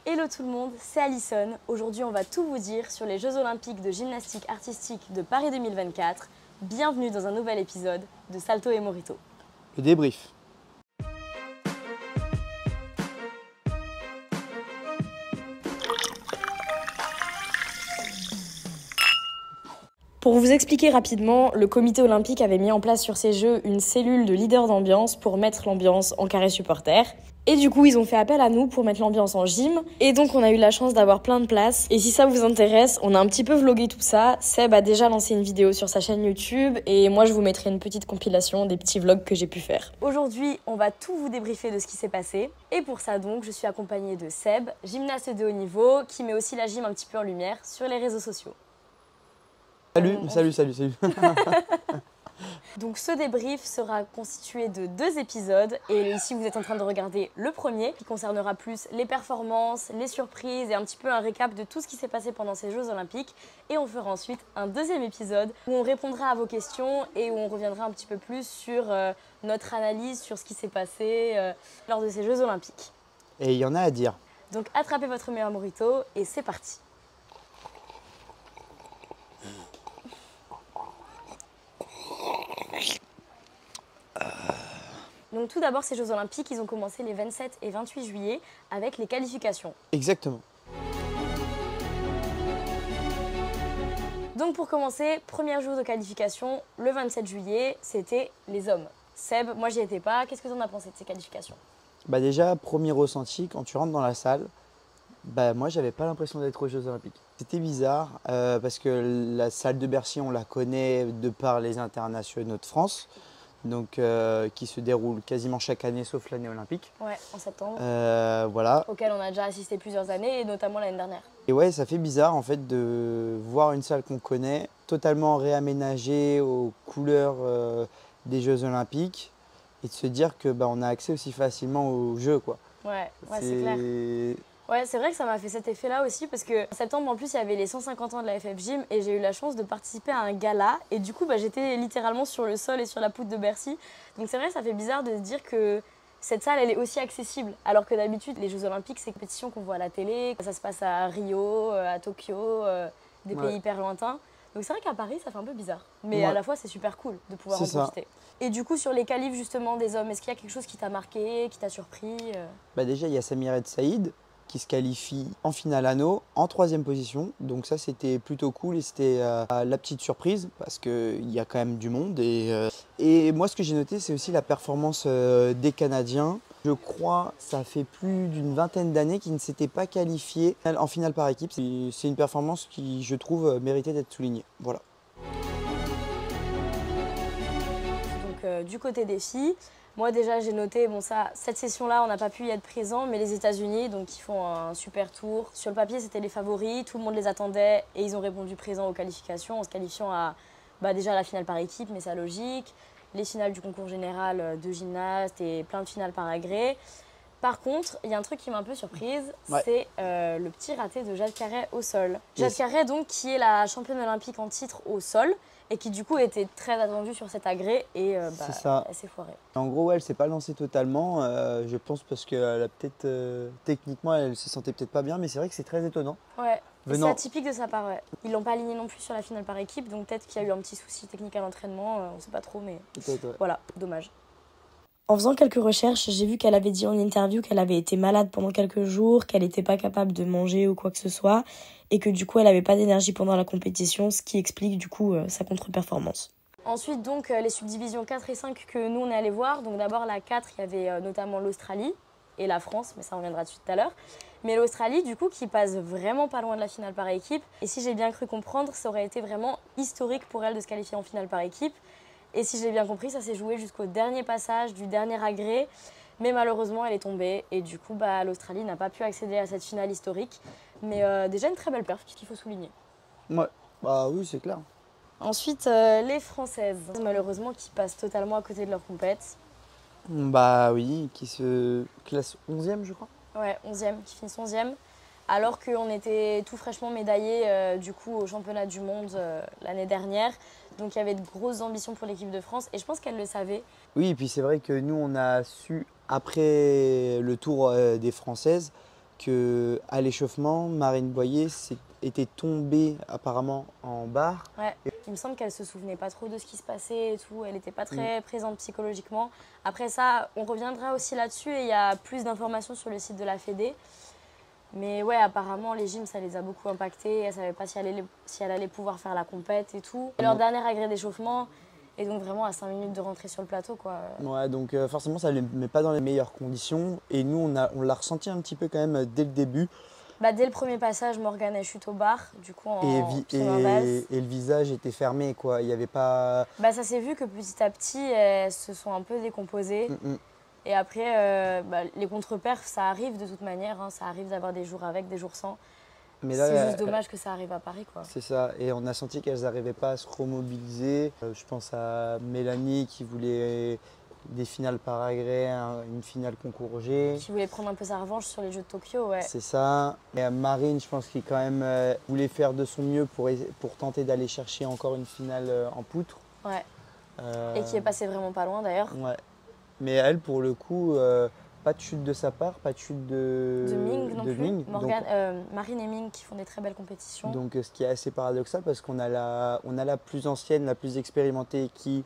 Hello tout le monde, c'est Alison. Aujourd'hui, on va tout vous dire sur les Jeux Olympiques de gymnastique artistique de Paris 2024. Bienvenue dans un nouvel épisode de Salto et Morito. Le débrief. Pour vous expliquer rapidement, le comité olympique avait mis en place sur ces Jeux une cellule de leaders d'ambiance pour mettre l'ambiance en carré supporter. Et du coup, ils ont fait appel à nous pour mettre l'ambiance en gym. Et donc, on a eu la chance d'avoir plein de places. Et si ça vous intéresse, on a un petit peu vlogué tout ça. Seb a déjà lancé une vidéo sur sa chaîne YouTube. Et moi, je vous mettrai une petite compilation des petits vlogs que j'ai pu faire. Aujourd'hui, on va tout vous débriefer de ce qui s'est passé. Et pour ça, donc, je suis accompagnée de Seb, gymnaste de haut niveau, qui met aussi la gym un petit peu en lumière sur les réseaux sociaux. Salut. Donc ce débrief sera constitué de 2 épisodes et ici vous êtes en train de regarder le premier qui concernera plus les performances, les surprises et un petit peu un récap de tout ce qui s'est passé pendant ces Jeux Olympiques. Et on fera ensuite un deuxième épisode où on répondra à vos questions et où on reviendra un petit peu plus sur notre analyse sur ce qui s'est passé lors de ces Jeux Olympiques. Et il y en a à dire. Donc attrapez votre meilleur morito et c'est parti. Donc tout d'abord, ces Jeux Olympiques, ils ont commencé les 27 et 28 juillet avec les qualifications. Exactement. Donc pour commencer, premier jour de qualification, le 27 juillet, c'était les hommes. Seb, moi j'y étais pas, qu'est-ce que tu en as pensé de ces qualifications? Déjà, premier ressenti, quand tu rentres dans la salle, moi j'avais pas l'impression d'être aux Jeux Olympiques. C'était bizarre parce que la salle de Bercy, on la connaît de par les internationaux de France. Donc, qui se déroule quasiment chaque année sauf l'année olympique. Ouais, en septembre. Voilà. Auquel on a déjà assisté plusieurs années et notamment l'année dernière. Et ouais, ça fait bizarre en fait de voir une salle qu'on connaît totalement réaménagée aux couleurs des Jeux Olympiques et de se dire que on a accès aussi facilement aux Jeux, quoi. Ouais, c'est clair. Ouais, c'est vrai que ça m'a fait cet effet-là aussi parce que en septembre, en plus, il y avait les 150 ans de la FF Gym et j'ai eu la chance de participer à un gala et du coup, j'étais littéralement sur le sol et sur la poutre de Bercy. Donc c'est vrai, ça fait bizarre de se dire que cette salle, elle est aussi accessible. Alors que d'habitude, les Jeux Olympiques, c'est une compétition qu'on voit à la télé, ça se passe à Rio, à Tokyo, des pays hyper lointains. Donc c'est vrai qu'à Paris, ça fait un peu bizarre. Mais à la fois, c'est super cool de pouvoir en profiter. Et du coup, sur les qualifs justement des hommes, est-ce qu'il y a quelque chose qui t'a marqué, qui t'a surpris? Déjà, il y a Samir El Saïd qui se qualifie en finale anneau en 3e position. Donc ça, c'était plutôt cool et c'était la petite surprise parce qu'il y a quand même du monde. Et moi, ce que j'ai noté, c'est aussi la performance des Canadiens. Je crois que ça fait plus d'une vingtaine d'années qu'ils ne s'étaient pas qualifiés en finale par équipe. C'est une performance qui, je trouve, méritait d'être soulignée. Voilà. Donc du côté des filles, moi déjà j'ai noté, cette session-là on n'a pas pu y être présent, mais les États-Unis donc ils font un super tour. Sur le papier c'était les favoris, tout le monde les attendait et ils ont répondu présent aux qualifications en se qualifiant à déjà la finale par équipe, mais c'est logique, les finales du concours général de gymnaste et plein de finales par agrès. Par contre, il y a un truc qui m'a un peu surprise, c'est le petit raté de Jade Carey au sol. Jade Carey donc qui est la championne olympique en titre au sol et qui du coup était très attendue sur cet agrès et elle s'est foirée. En gros, elle ne s'est pas lancée totalement, je pense parce qu'elle a peut-être, techniquement, elle se sentait peut-être pas bien, mais c'est vrai que c'est très étonnant. Ouais, c'est atypique de sa part, ouais. Ils l'ont pas aligné non plus sur la finale par équipe, donc peut-être qu'il y a eu un petit souci technique à l'entraînement, on sait pas trop, mais voilà, dommage. En faisant quelques recherches, j'ai vu qu'elle avait dit en interview qu'elle avait été malade pendant quelques jours, qu'elle n'était pas capable de manger ou quoi que ce soit, et que du coup elle n'avait pas d'énergie pendant la compétition, ce qui explique du coup sa contre-performance. Ensuite donc les subdivisions 4 et 5 que nous on est allés voir, donc d'abord la 4 il y avait notamment l'Australie et la France, mais ça on reviendra dessus tout à l'heure. Mais l'Australie du coup qui passe vraiment pas loin de la finale par équipe, et si j'ai bien cru comprendre, ça aurait été vraiment historique pour elle de se qualifier en finale par équipe. Et si j'ai bien compris, ça s'est joué jusqu'au dernier passage du dernier agrès. Mais malheureusement, elle est tombée. Et du coup, l'Australie n'a pas pu accéder à cette finale historique. Mais déjà une très belle perf, qu'il faut souligner. Ouais, oui, c'est clair. Ensuite, les Françaises, malheureusement, qui passent totalement à côté de leur compète. Oui, qui se classe 11e, je crois. Ouais, 11e, qui finissent 11e. Alors qu'on était tout fraîchement médaillés du coup au championnat du monde l'année dernière. Donc il y avait de grosses ambitions pour l'équipe de France et je pense qu'elle le savait. Oui, et puis c'est vrai que nous on a su, après le tour des Françaises, qu'à l'échauffement, Marine Boyer était tombée apparemment en barre. Ouais, il me semble qu'elle se souvenait pas trop de ce qui se passait et tout. Elle n'était pas très présente psychologiquement. Après ça, on reviendra aussi là-dessus et il y a plus d'informations sur le site de la Fédé. Mais ouais, apparemment, les gyms, ça les a beaucoup impactés. Elle ne savait pas si elle allait pouvoir faire la compète et tout. Leur dernier agrès d'échauffement. Et donc vraiment à 5 minutes de rentrer sur le plateau, quoi. Ouais, donc forcément ça ne les met pas dans les meilleures conditions. Et nous, on l'a ressenti un petit peu quand même dès le début. Bah, dès le premier passage, Morgane elle chute au bar, du coup en et le visage était fermé, quoi. Il y avait pas... Bah, ça s'est vu que petit à petit, elles se sont un peu décomposées. Et après, les contre-perfs, ça arrive de toute manière. Hein. Ça arrive d'avoir des jours avec, des jours sans. C'est juste dommage que ça arrive à Paris, quoi. C'est ça, et on a senti qu'elles n'arrivaient pas à se remobiliser. Je pense à Mélanie qui voulait des finales par agrès, une finale concours G. Qui voulait prendre un peu sa revanche sur les Jeux de Tokyo, ouais. C'est ça. Et à Marine, je pense qu'il quand même voulait faire de son mieux pour tenter d'aller chercher encore une finale en poutre. Ouais. Et qui est passée vraiment pas loin d'ailleurs. Ouais. Mais elle, pour le coup, pas de chute de sa part, pas de chute de Ming non plus. Ming. Marine et Ming qui font des très belles compétitions. Donc ce qui est assez paradoxal parce qu'on a la plus ancienne, la plus expérimentée qui,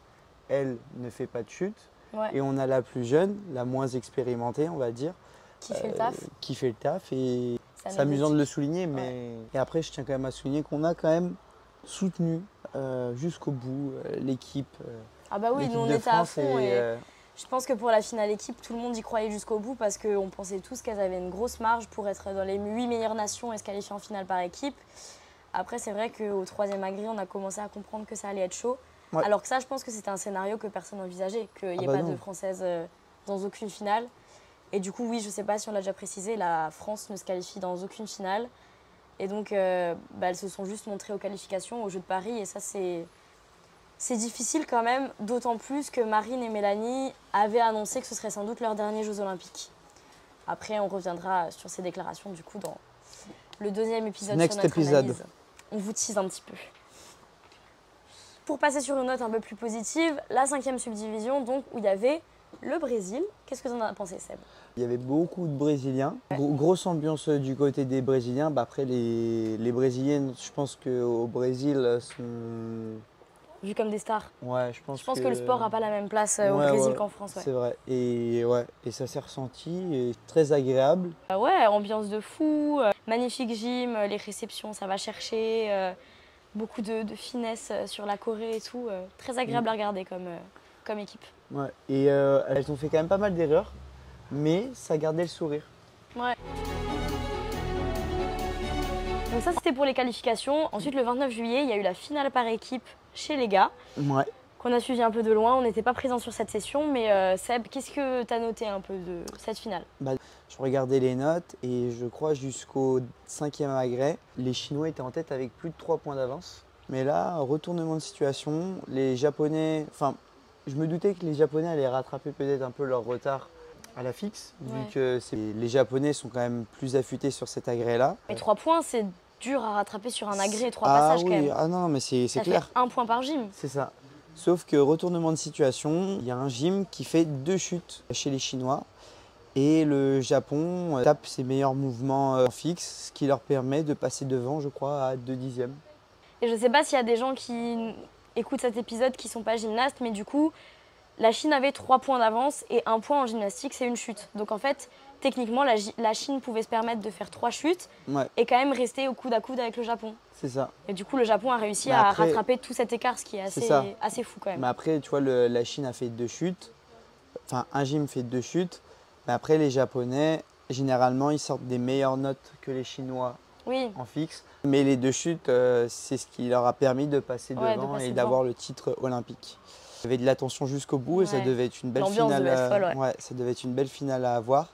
elle, ne fait pas de chute. Ouais. Et on a la plus jeune, la moins expérimentée, on va dire. Qui fait le taf. Qui fait le taf. Et c'est amusant de le souligner. Mais... Ouais. Et après, je tiens quand même à souligner qu'on a quand même soutenu jusqu'au bout l'équipe. Ah bah oui, nous on était à fond. Je pense que pour la finale équipe, tout le monde y croyait jusqu'au bout parce qu'on pensait tous qu'elles avaient une grosse marge pour être dans les 8 meilleures nations et se qualifier en finale par équipe. Après, c'est vrai qu'au 3e agrès, on a commencé à comprendre que ça allait être chaud. Ouais. Alors que ça, je pense que c'était un scénario que personne n'envisageait, qu'il n'y ait pas de Françaises dans aucune finale. Et du coup, oui, je ne sais pas si on l'a déjà précisé, la France ne se qualifie dans aucune finale. Et donc, elles se sont juste montrées aux qualifications, aux Jeux de Paris. Et ça, c'est difficile quand même, d'autant plus que Marine et Mélanie avaient annoncé que ce serait sans doute leurs derniers Jeux Olympiques. Après, on reviendra sur ces déclarations du coup dans le 2e épisode sur notre analyse. On vous tease un petit peu. Pour passer sur une note un peu plus positive, la 5e subdivision, donc, où il y avait le Brésil. Qu'est-ce que tu en as pensé, Seb? Il y avait beaucoup de Brésiliens. Ouais. Grosse ambiance du côté des Brésiliens. Après, les Brésiliennes, je pense qu'au Brésil, sont... Vus comme des stars. Ouais, je pense que le sport n'a pas la même place au Brésil qu'en France. Ouais. C'est vrai. Et ça s'est ressenti, et très agréable. Ouais, ambiance de fou, magnifique gym, les réceptions, ça va chercher, beaucoup de finesse sur la Corée et tout. Très agréable à regarder comme équipe. Ouais, et elles ont fait quand même pas mal d'erreurs, mais ça gardait le sourire. Ouais. Donc ça, c'était pour les qualifications. Ensuite, le 29 juillet, il y a eu la finale par équipe chez les gars, qu'on a suivi un peu de loin. On n'était pas présents sur cette session, mais Seb, qu'est-ce que tu as noté un peu de cette finale? Je regardais les notes et je crois jusqu'au 5e agrès, les Chinois étaient en tête avec plus de 3 points d'avance. Mais là, retournement de situation, les Japonais... Enfin, je me doutais que les Japonais allaient rattraper peut-être un peu leur retard à la fixe, vu que les Japonais sont quand même plus affûtés sur cet agrès-là. Mais 3 points, c'est dur à rattraper sur un agrès, 3 passages quand même. Ah non, mais c'est clair. Ça fait 1 point par gym. C'est ça. Sauf que retournement de situation, il y a un gym qui fait 2 chutes chez les Chinois. Et le Japon tape ses meilleurs mouvements en fixe, ce qui leur permet de passer devant, je crois, à 2 dixièmes. Et je ne sais pas s'il y a des gens qui écoutent cet épisode qui ne sont pas gymnastes, mais du coup, la Chine avait 3 points d'avance et 1 point en gymnastique, c'est une chute. Donc en fait, techniquement, la Chine pouvait se permettre de faire 3 chutes et quand même rester au coude à coude avec le Japon. C'est ça. Et du coup, le Japon a réussi à rattraper tout cet écart, ce qui est assez fou quand même. Mais après, tu vois, la Chine a fait 2 chutes. Enfin, un gym fait 2 chutes. Mais après, les Japonais, généralement, ils sortent des meilleures notes que les Chinois en fixe. Mais les 2 chutes, c'est ce qui leur a permis de passer devant et d'avoir le titre olympique. Il y avait de l'attention jusqu'au bout et ça devait être une belle finale. Devait être folle, ça devait être une belle finale à avoir.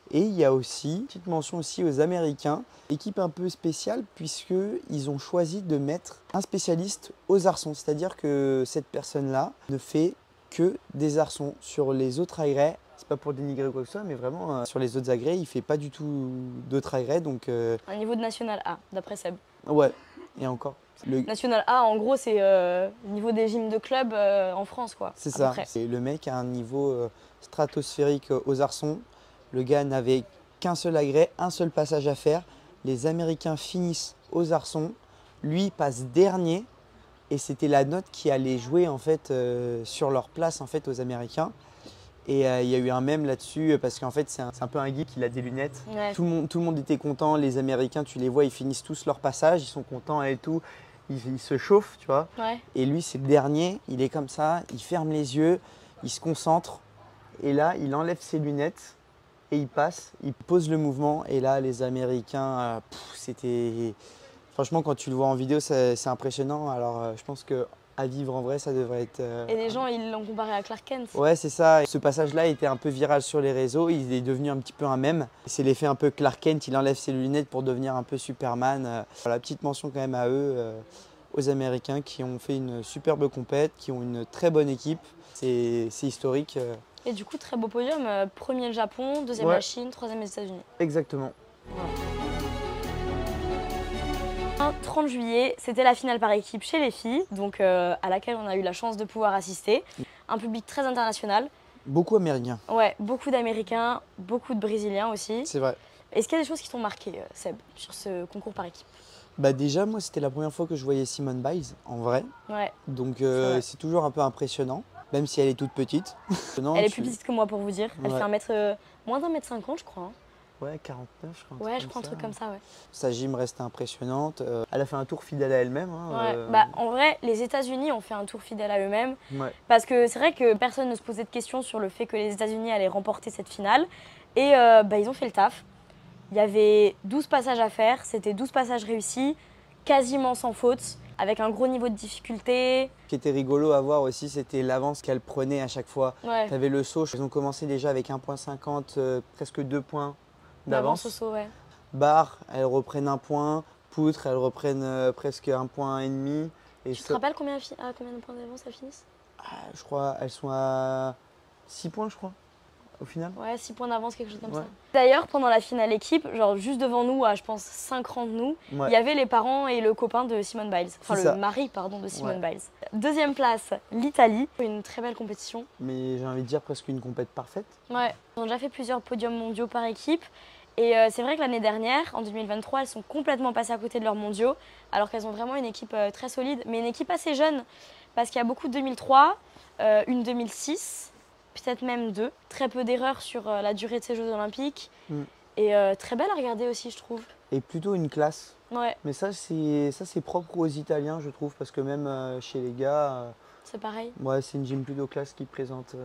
Et il y a aussi, petite mention aussi aux Américains, équipe un peu spéciale puisqu'ils ont choisi de mettre un spécialiste aux arçons. C'est-à-dire que cette personne-là ne fait que des arçons. Sur les autres agrès, c'est pas pour dénigrer quoi que ce soit, mais vraiment sur les autres agrès, il fait pas du tout d'autres agrès. Donc, un niveau de National A, d'après Seb. Ouais, et encore. National A, en gros, c'est le niveau des gyms de club en France, quoi. C'est ça. Le mec a un niveau stratosphérique aux arçons. Le gars n'avait qu'un seul agrès, un seul passage à faire. Les Américains finissent aux arçons. Lui passe dernier. Et c'était la note qui allait jouer en fait, sur leur place en fait, aux Américains. Et il y a eu un mème là-dessus parce qu'en fait c'est un peu un geek, il a des lunettes. Ouais. Tout le monde était content, les Américains tu les vois, ils finissent tous leur passage, ils sont contents et tout. Ils se chauffent, tu vois. Ouais. Et lui c'est le dernier, il est comme ça, il ferme les yeux, il se concentre. Et là il enlève ses lunettes et il passe, il pose le mouvement. Et là les Américains, c'était… Franchement, quand tu le vois en vidéo, c'est impressionnant. Alors, je pense qu'à vivre en vrai, ça devrait être… Et les gens, ils l'ont comparé à Clark Kent. Ouais, c'est ça. Ce passage-là était un peu viral sur les réseaux. Il est devenu un petit peu un mème. C'est l'effet un peu Clark Kent. Il enlève ses lunettes pour devenir un peu Superman. Voilà, petite mention quand même à eux, aux Américains qui ont fait une superbe compète, qui ont une très bonne équipe. C'est historique. Et du coup, très beau podium. Premier le Japon, deuxième la Chine, troisième les États-Unis. Exactement. Voilà. 30 juillet, c'était la finale par équipe chez les filles, donc à laquelle on a eu la chance de pouvoir assister. Un public très international. Beaucoup américain. Ouais, beaucoup d'Américains, beaucoup de Brésiliens aussi. C'est vrai. Est-ce qu'il y a des choses qui t'ont marqué, Seb, sur ce concours par équipe? Bah déjà, moi, c'était la première fois que je voyais Simone Biles, en vrai. Ouais. Donc c'est toujours un peu impressionnant, même si elle est toute petite. Elle est plus petite que moi, pour vous dire. Elle fait moins d'1m50, je crois. Hein. Ouais, 49, je crois. Ouais, je crois un truc comme ça, ouais. Sa gym reste impressionnante. Elle a fait un tour fidèle à elle-même. Hein, ouais. Bah, en vrai, les États-Unis ont fait un tour fidèle à eux-mêmes. Ouais. Parce que c'est vrai que personne ne se posait de questions sur le fait que les États-Unis allaient remporter cette finale. Et bah, ils ont fait le taf. Il y avait 12 passages à faire. C'était 12 passages réussis, quasiment sans faute, avec un gros niveau de difficulté. Ce qui était rigolo à voir aussi, c'était l'avance qu'elle prenait à chaque fois. Ouais. Tu avais le saut. Ils ont commencé déjà avec 1,50 ,50, presque 2 points d'avance au saut, ouais. Barre, elles reprennent 1 point. Poutre, elles reprennent presque 1,5 point. Et tu te rappelles combien de points d'avance elles finissent? Je crois elles sont à 6 points, je crois, au final. Ouais, 6 points d'avance, quelque chose comme ça. D'ailleurs, pendant la finale équipe, genre juste devant nous, à je pense 5 rangs de nous, il y avait les parents et le copain de Simone Biles. Enfin, le mari, pardon, de Simone Biles. Deuxième place, l'Italie. Une très belle compétition. Mais j'ai envie de dire presque une compète parfaite. Ouais, ils ont déjà fait plusieurs podiums mondiaux par équipe. Et c'est vrai que l'année dernière, en 2023, elles sont complètement passées à côté de leurs mondiaux, alors qu'elles ont vraiment une équipe très solide, mais une équipe assez jeune, parce qu'il y a beaucoup de 2003, une 2006, peut-être même 2. Très peu d'erreurs sur la durée de ces Jeux Olympiques, et très belle à regarder aussi, je trouve. Et plutôt une classe. Ouais. Mais ça, c'est propre aux Italiens, je trouve, parce que même chez les gars… c'est pareil. Ouais, c'est une gym plutôt classe qui présente…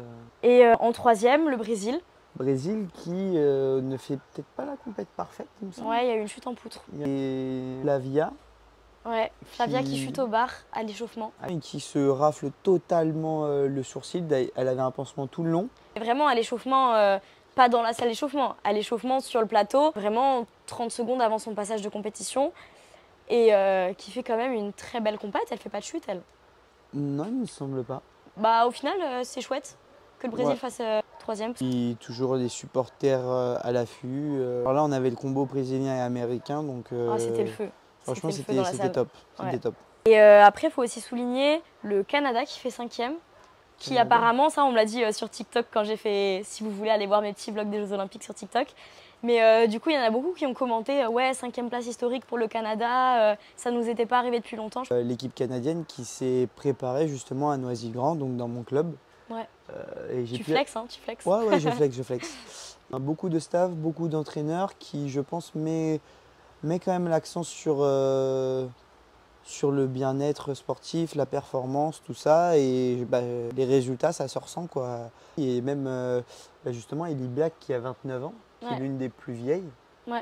Et en troisième, le Brésil. Brésil qui ne fait peut-être pas la compète parfaite, il me semble. Ouais, il y a eu une chute en poutre. Et Flavia. Ouais, Flavia qui chute au bar à l'échauffement. Et qui se rafle totalement le sourcil. Elle avait un pansement tout le long. Et vraiment à l'échauffement, pas dans la salle d'échauffement, à l'échauffement sur le plateau, vraiment 30 secondes avant son passage de compétition. Et qui fait quand même une très belle compète. Elle fait pas de chute, elle. Non, il ne me semble pas. Bah au final, c'est chouette que le Brésil fasse troisième. Et toujours des supporters à l'affût. Alors là, on avait le combo brésilien et américain, donc… c'était le feu. Franchement, c'était top. Ouais. Top. Et après, il faut aussi souligner le Canada qui fait 5e. Qui apparemment, ça on me l'a dit sur TikTok quand j'ai fait, si vous voulez aller voir mes petits vlogs des Jeux Olympiques sur TikTok. Mais du coup, il y en a beaucoup qui ont commenté ouais, 5e place historique pour le Canada, ça nous était pas arrivé depuis longtemps. L'équipe canadienne qui s'est préparée justement à Noisy-le-Grand, donc dans mon club. Ouais. Tu flexes, hein, tu flexes. Ouais, je flex. Beaucoup de staff, beaucoup d'entraîneurs qui, je pense, met quand même l'accent sur le bien-être sportif, la performance, tout ça. Et les résultats, ça se ressent, quoi. Et même, justement, Ellie Black, qui a 29 ans, qui est l'une des plus vieilles,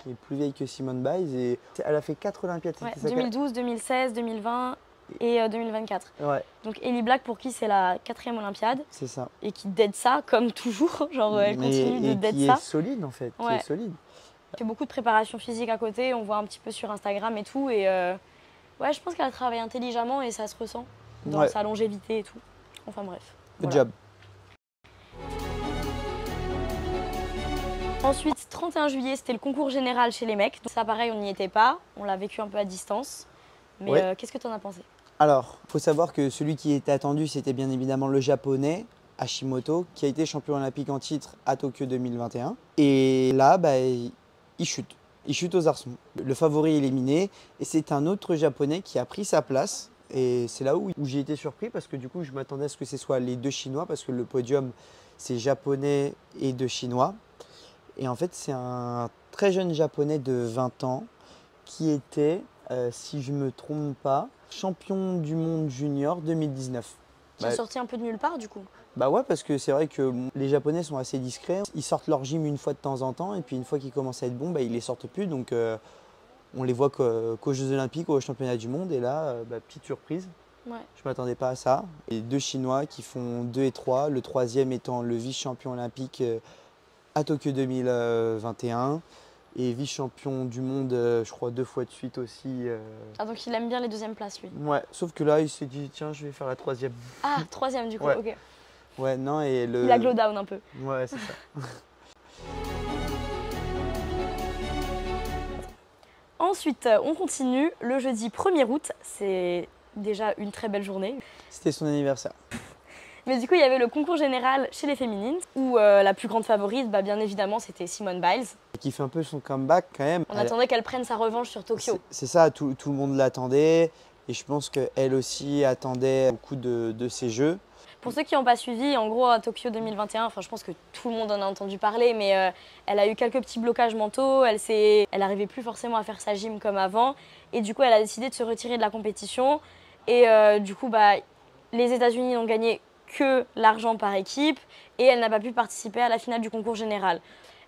qui est plus vieille que Simone Biles. Et elle a fait 4 Olympiades. 2012, 2016, 2020 et 2024. Ouais. Donc Ellie Black, pour qui c'est la 4e Olympiade. C'est ça. Et qui dead ça, comme toujours. Genre, elle continue de dead ça. Qui est solide, en fait. Qui est solide. Elle fait beaucoup de préparation physique à côté. On voit un petit peu sur Instagram et tout. Et ouais, je pense qu'elle travaille intelligemment et ça se ressent dans sa longévité et tout. Enfin bref. Good job. Ensuite, 31 juillet, c'était le concours général chez les mecs. Donc ça, pareil, on n'y était pas. On l'a vécu un peu à distance. Mais qu'est-ce que tu en as pensé? Alors, il faut savoir que celui qui était attendu, c'était bien évidemment le japonais, Hashimoto, qui a été champion olympique en titre à Tokyo 2021. Et là, il chute. Il chute aux arçons. Le favori est éliminé et c'est un autre Japonais qui a pris sa place. Et c'est là où j'ai été surpris parce que du coup, je m'attendais à ce que ce soit les 2 Chinois parce que le podium, c'est Japonais et 2 Chinois. Et en fait, c'est un très jeune Japonais de 20 ans qui était, si je ne me trompe pas, champion du monde junior 2019. Qui est sorti un peu de nulle part du coup. Bah ouais, parce que c'est vrai que les Japonais sont assez discrets. Ils sortent leur gym une fois de temps en temps et puis une fois qu'ils commencent à être bons, bah, ils les sortent plus. Donc on les voit qu'aux Jeux Olympiques ou au Championnat du Monde. Et là, petite surprise. Ouais. Je ne m'attendais pas à ça. Et 2 Chinois qui font 2 et 3, le troisième étant le vice-champion olympique à Tokyo 2021 et vice-champion du monde, je crois 2 fois de suite aussi. Ah donc il aime bien les 2e places lui. Ouais, sauf que là il s'est dit tiens je vais faire la 3e. Ah 3e du coup, ouais. ok. Ouais, non et le... Il a glow down un peu. Ouais, c'est ça. Ensuite, on continue. Le jeudi 1er août, c'est déjà une très belle journée. C'était son anniversaire. Mais du coup, il y avait le concours général chez les féminines, où la plus grande favorite, bien évidemment, c'était Simone Biles. Qui fait un peu son comeback quand même. On attendait qu'elle prenne sa revanche sur Tokyo. C'est ça, tout le monde l'attendait. Et je pense qu'elle aussi attendait beaucoup de ces jeux. Pour ceux qui n'ont pas suivi, en gros, à Tokyo 2021, je pense que tout le monde en a entendu parler, mais elle a eu quelques petits blocages mentaux, elle n'arrivait plus forcément à faire sa gym comme avant, et du coup, elle a décidé de se retirer de la compétition. Et du coup, les États-Unis n'ont gagné que l'argent par équipe, et elle n'a pas pu participer à la finale du concours général.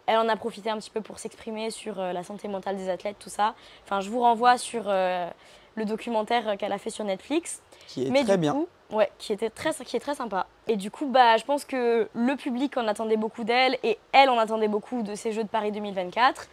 Elle en a profité un petit peu pour s'exprimer sur la santé mentale des athlètes, tout ça. Enfin, je vous renvoie sur le documentaire qu'elle a fait sur Netflix. Qui est très bien. Ouais, qui est très sympa. Et du coup, je pense que le public en attendait beaucoup d'elle et elle en attendait beaucoup de ces Jeux de Paris 2024.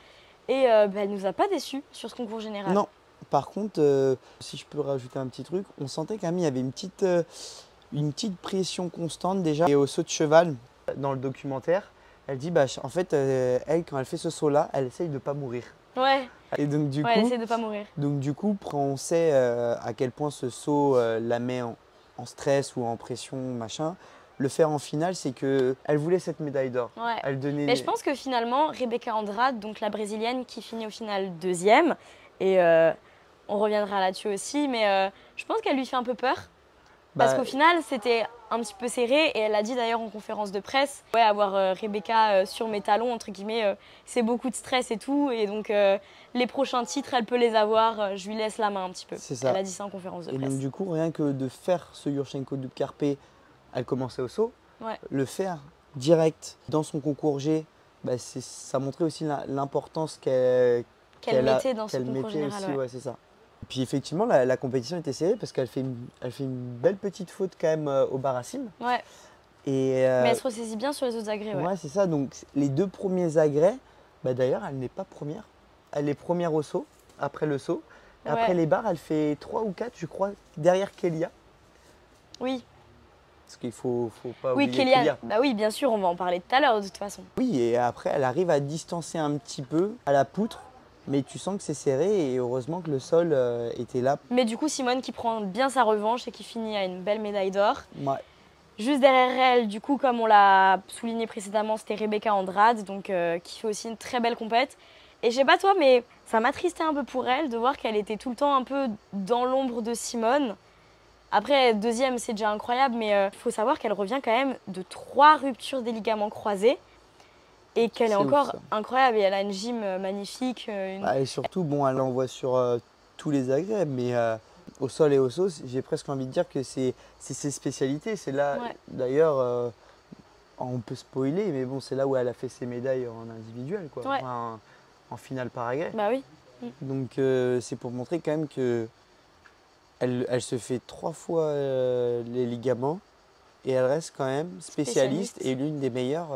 Et elle nous a pas déçus sur ce concours général. Non, par contre, si je peux rajouter un petit truc, on sentait quand même qu'il y avait une petite pression constante déjà. Et au saut de cheval, dans le documentaire, elle dit, en fait, elle, quand elle fait ce saut-là, elle essaye de ne pas mourir. Ouais. Et donc du coup, elle essaie de pas mourir. Donc du coup, on sait à quel point ce saut la met en stress ou en pression, machin. Le faire en finale, c'est qu'elle voulait cette médaille d'or. Ouais. Elle donnait... Mais je pense que finalement, Rebecca Andrade, donc la brésilienne qui finit au final 2e, et on reviendra là-dessus aussi, mais je pense qu'elle lui fait un peu peur. Parce qu'au final, c'était un petit peu serré et elle a dit d'ailleurs en conférence de presse, ouais, avoir Rebecca sur mes talons, entre guillemets, c'est beaucoup de stress et tout. Et donc, les prochains titres, elle peut les avoir, je lui laisse la main un petit peu. C'est ça. Elle a dit ça en conférence de presse. Et donc, du coup, rien que de faire ce Yurchenko Double Carpe, elle commençait au saut. Ouais. Le faire direct dans son concours G, ça montrait aussi l'importance qu'elle mettait dans son concours général. Aussi, ouais, c'est ça. Puis effectivement, la compétition était serrée parce qu'elle fait une belle petite faute quand même au Barassim. Ouais. Et, mais elle se ressaisit bien sur les autres agrès. Ouais, c'est ça. Donc les 2 premiers agrès, d'ailleurs, elle n'est pas première. Elle est première au saut, après le saut. Et après les barres, elle fait 3 ou 4, je crois, derrière Kélia. Oui. Parce qu'il faut pas oublier Kélia. Oui, bien sûr, on va en parler tout à l'heure de toute façon. Oui, et après, elle arrive à distancer un petit peu à la poutre. Mais tu sens que c'est serré et heureusement que le sol était là. Mais du coup, Simone qui prend bien sa revanche et qui finit à une belle médaille d'or. Ouais. Juste derrière elle, du coup, comme on l'a souligné précédemment, c'était Rebecca Andrade, donc qui fait aussi une très belle compète. Et je sais pas toi, mais ça m'attristait un peu pour elle de voir qu'elle était tout le temps un peu dans l'ombre de Simone. Après, 2e, c'est déjà incroyable, mais il faut savoir qu'elle revient quand même de 3 ruptures des ligaments croisés. Et qu'elle est encore incroyable et elle a une gym magnifique. Et surtout, elle envoie sur tous les agrès, mais au sol et au saut, j'ai presque envie de dire que c'est ses spécialités. C'est là, d'ailleurs, on peut spoiler, mais bon, c'est là où elle a fait ses médailles en individuel, quoi. Ouais. Enfin, en finale par agrès. Bah oui. Donc c'est pour montrer quand même que elle se fait 3 fois les ligaments. Et elle reste quand même spécialiste et l'une des meilleures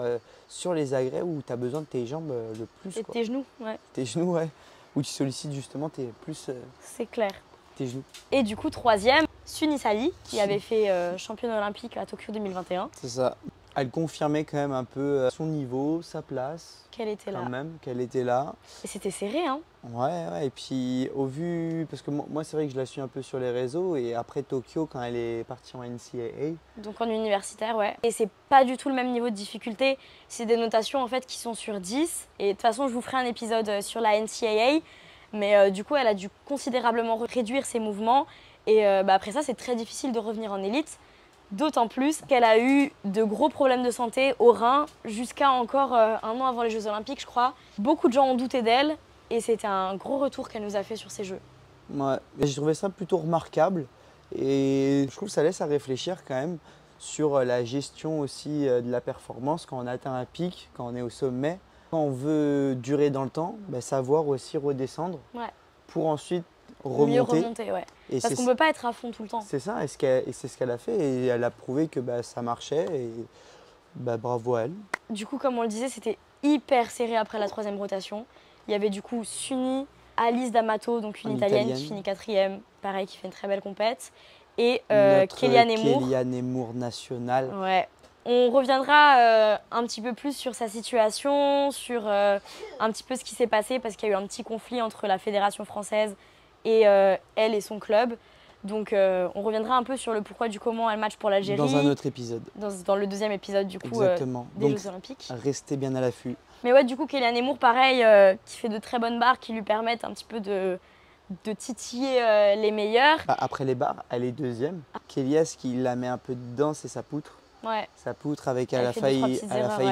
sur les agrès où tu as besoin de tes jambes le plus. Et tes genoux, ouais. Tes genoux, ouais. Où tu sollicites justement c'est clair. Tes genoux. Et du coup, 3e, Suni Sally, qui avait fait championne olympique à Tokyo 2021. C'est ça. Elle confirmait quand même un peu son niveau, sa place. Qu'elle était là. Quand même, qu'elle était là. Et c'était serré, hein. Ouais, et puis au vu, parce que moi c'est vrai que je la suis un peu sur les réseaux et après Tokyo quand elle est partie en NCAA. Donc en universitaire, ouais. Et c'est pas du tout le même niveau de difficulté, c'est des notations en fait qui sont sur 10. Et de toute façon je vous ferai un épisode sur la NCAA, mais du coup elle a dû considérablement réduire ses mouvements et après ça c'est très difficile de revenir en élite. D'autant plus qu'elle a eu de gros problèmes de santé au rein jusqu'à encore un an avant les Jeux Olympiques, je crois. Beaucoup de gens ont douté d'elle et c'était un gros retour qu'elle nous a fait sur ces Jeux. Ouais, j'ai trouvé ça plutôt remarquable et je trouve que ça laisse à réfléchir quand même sur la gestion aussi de la performance quand on atteint un pic, quand on est au sommet. Quand on veut durer dans le temps, savoir aussi redescendre pour ensuite remonter. Mieux remonter, ouais. Et parce qu'on ne peut pas être à fond tout le temps. C'est ça, et c'est ce qu'elle a fait et elle a prouvé que ça marchait et bravo à elle. Du coup, comme on le disait, c'était hyper serré après la 3e rotation. Il y avait du coup Suni, Alice D'Amato, donc une Italienne qui finit 4e, pareil, qui fait une très belle compète, et Kéliane Emmour. Kéliane Emmour nationale. Ouais. On reviendra un petit peu plus sur sa situation, sur un petit peu ce qui s'est passé, parce qu'il y a eu un petit conflit entre la Fédération française et elle et son club. Donc on reviendra un peu sur le pourquoi du comment elle match pour l'Algérie. Dans un autre épisode. Dans le 2e épisode du coup des Jeux Olympiques. Restez bien à l'affût. Mais ouais, du coup, Kéliane Emmour, pareil, qui fait de très bonnes barres qui lui permettent un petit peu de titiller les meilleurs. Après les barres, elle est 2e. Kélias qui la met un peu dedans, c'est sa poutre. Ouais. Sa poutre avec elle a failli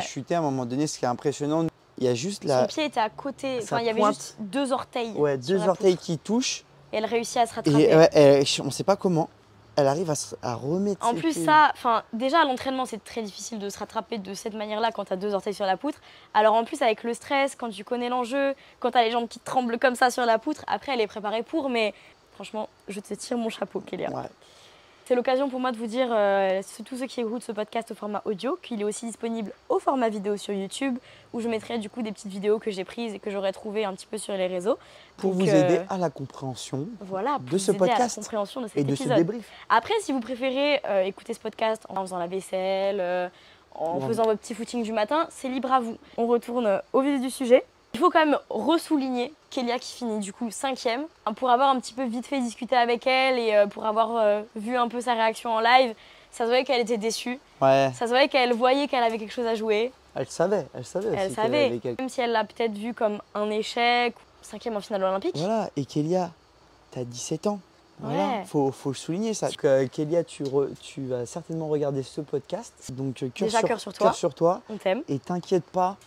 chuter à un moment donné, ce qui est impressionnant. Il y a juste son pied était à côté, il y avait juste 2 orteils. Ouais, 2 orteils qui touchent. Et elle réussit à se rattraper. Et on ne sait pas comment. Elle arrive à remettre. En plus, déjà à l'entraînement, c'est très difficile de se rattraper de cette manière-là quand tu as 2 orteils sur la poutre. Alors en plus, avec le stress, quand tu connais l'enjeu, quand tu as les jambes qui tremblent comme ça sur la poutre, après elle est préparée pour. Mais franchement, je te tire mon chapeau, Kélia. Ouais. C'est l'occasion pour moi de vous dire, tous ceux qui écoutent ce podcast au format audio, qu'il est aussi disponible au format vidéo sur YouTube, où je mettrai du coup des petites vidéos que j'ai prises et que j'aurais trouvées un petit peu sur les réseaux. Pour vous aider à la compréhension de ce podcast et de ce débrief. Après, si vous préférez écouter ce podcast en faisant la vaisselle, en faisant votre petit footing du matin, c'est libre à vous. On retourne au vif du sujet. Il faut quand même ressouligner Kélia qui finit du coup 5e. Pour avoir un petit peu vite fait discuté avec elle et pour avoir vu un peu sa réaction en live, ça se voyait qu'elle était déçue. Ouais. Ça se voyait qu'elle voyait qu'elle avait quelque chose à jouer. Elle savait aussi. Elle savait, même si elle l'a peut-être vu comme un échec, 5e en finale olympique. Voilà, et Kélia, t'as 17 ans. Voilà, ouais. faut le souligner ça. Kélia, tu vas certainement regarder ce podcast. Donc cœur sur toi. On t'aime. Et t'inquiète pas,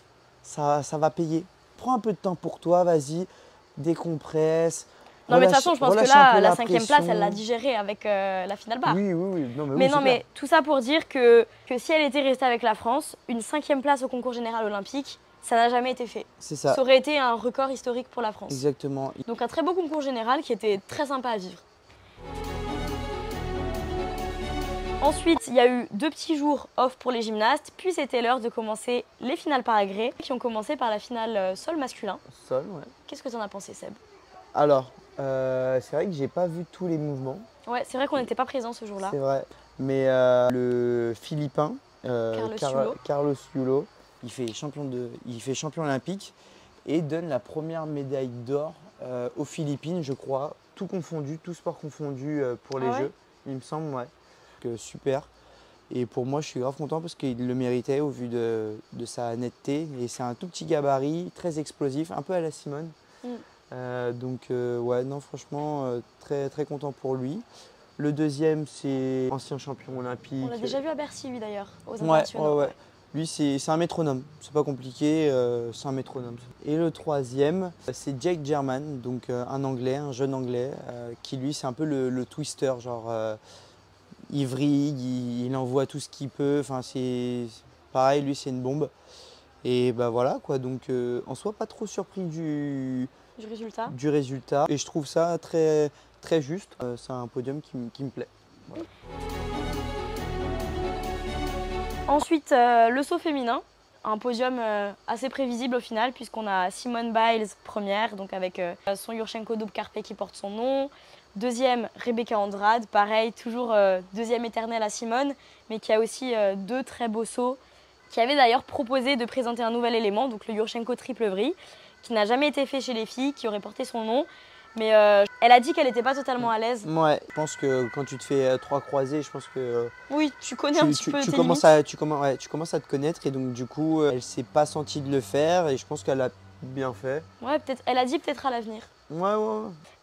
ça va payer. Prends un peu de temps pour toi, vas-y, décompresse. Non mais de toute façon, je pense que là, la 5e place, elle l'a digérée avec la finale barre. Oui. Mais tout ça pour dire que si elle était restée avec la France, une 5e place au concours général olympique, ça n'a jamais été fait. C'est ça. Ça aurait été un record historique pour la France. Exactement. Donc un très beau concours général qui était très sympa à vivre. Ensuite, il y a eu 2 petits jours off pour les gymnastes, puis c'était l'heure de commencer les finales par agrès, qui ont commencé par la finale sol masculin. Sol, ouais. Qu'est-ce que tu en as pensé, Seb? Alors, c'est vrai que j'ai pas vu tous les mouvements. Ouais, c'est vrai qu'on n'était pas présents ce jour-là. C'est vrai. Mais le Philippin, Carlos Yulo, il fait champion olympique et donne la première médaille d'or aux Philippines, je crois, tout confondu, tout sport confondu pour les Jeux, il me semble, ouais. Super. Et pour moi, je suis grave content parce qu'il le méritait au vu de sa netteté. Et c'est un tout petit gabarit, très explosif, un peu à la Simone. Ouais, non, franchement, très, très content pour lui. Le deuxième, c'est ancien champion olympique. On l'a déjà vu à Bercy, lui, d'ailleurs, aux internationaux. Ouais. Lui, c'est un métronome. C'est pas compliqué, c'est un métronome. Et le troisième, c'est Jake German, donc un Anglais, un jeune Anglais, qui lui, c'est un peu le twister, genre... il vrille, il envoie tout ce qu'il peut. Enfin, c'est pareil, lui, c'est une bombe. Et voilà, quoi. Donc, en soi, pas trop surpris du résultat. Et je trouve ça très, très juste. C'est un podium qui me plaît. Voilà. Ensuite, le saut féminin. Un podium assez prévisible au final, puisqu'on a Simone Biles première, donc avec son Yurchenko double carpé qui porte son nom. Deuxième, Rebecca Andrade, pareil, toujours deuxième éternelle à Simone, mais qui a aussi 2 très beaux sauts, qui avait d'ailleurs proposé de présenter un nouvel élément, donc le Yurchenko triple vrille, qui n'a jamais été fait chez les filles, qui aurait porté son nom. Mais elle a dit qu'elle n'était pas totalement à l'aise. Ouais, je pense que quand tu te fais 3 croisés, je pense que oui, tu connais un petit peu tes commences limites. Tu commences à te connaître et donc du coup, elle s'est pas sentie de le faire et je pense qu'elle a bien fait. Ouais, peut-être. Elle a dit peut-être à l'avenir. Ouais.